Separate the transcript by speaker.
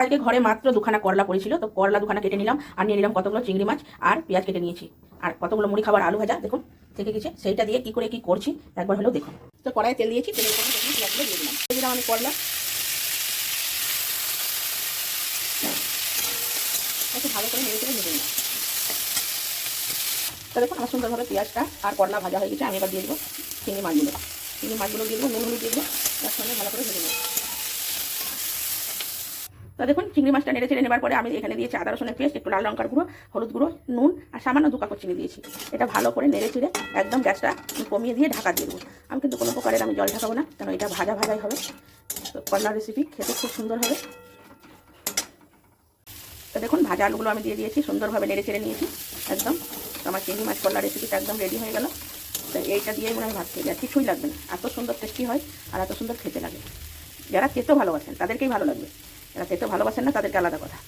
Speaker 1: আজকে ঘরে মাত্র দুখানা করলা পড়েছিল, তো করলা দুখানা কেটে নিলাম আর নিয়ে নিলাম কতগুলো চিংড়ি মাছ আর পেঁয়াজ কেটে নিয়েছি আর কতগুলো মুড়ি খাবার আলু ভাজা দেখুন থেকে গেছে। সেইটা দিয়ে কি করে কি করছি একবার হলেও দেখুন। তো কড়াই তেল দিয়েছি, তেলের উপরে দেখুন পেঁয়াজগুলো দিয়ে দিলাম। দিয়ে দিলাম আমি করলা, একটু ভালো করে নেড়ে চেড়ে ভেজে নিলাম। তো দেখুন আমার সুন্দরভাবে পেঁয়াজটা আর করলা ভাজা হয়ে গেছে। আমি এবার দিয়ে দেবো চিংড়ি মাছগুলো। চিংড়ি মাছগুলো দিয়ে দেবো, নুন হলুদ দিয়ে দেবো, তার সঙ্গে ভালো করে ভেজে নেবো। তো দেখুন চিংড়ি মাছটা নেড়ে চেড়ে নেবার পরে আমি এখানে দিয়েছি আদা রসুনের পেস্ট, একটু লাল লঙ্কার গুঁড়ো, হলুদ গুঁড়ো, নুন আর সামান্য 2 কাপ চিনি দিয়েছি। এটা ভালো করে নেড়ে চেড়ে একদম গ্যাসটা কমিয়ে দিয়ে ঢাকা দিয়ে দেবো। আমি কিন্তু কোনো প্রকারের আমি জল ঢাকাবো না, কারণ এটা ভাজা ভাজাই হবে। তো করলার রেসিপি খেতে খুব সুন্দর হবে। তো দেখুন ভাজা আলুগুলো আমি দিয়ে দিয়েছি, সুন্দরভাবে নেড়ে চেড়ে নিয়েছি একদম। তো আমার চিংড়ি মাছ করলার রেসিপিটা একদম রেডি হয়ে গেল। তো এইটা দিয়েই মনে হয় ভাত খেয়ে যায়, কিছুই লাগবে না, এত সুন্দর টেস্টি হয় আর এত সুন্দর খেতে লাগে। যারা খেতে ভালোবাসেন তাদেরকেই ভালো লাগবে, যারা খেতে ভালোবাসেন না তাদেরকে আলাদা কথা।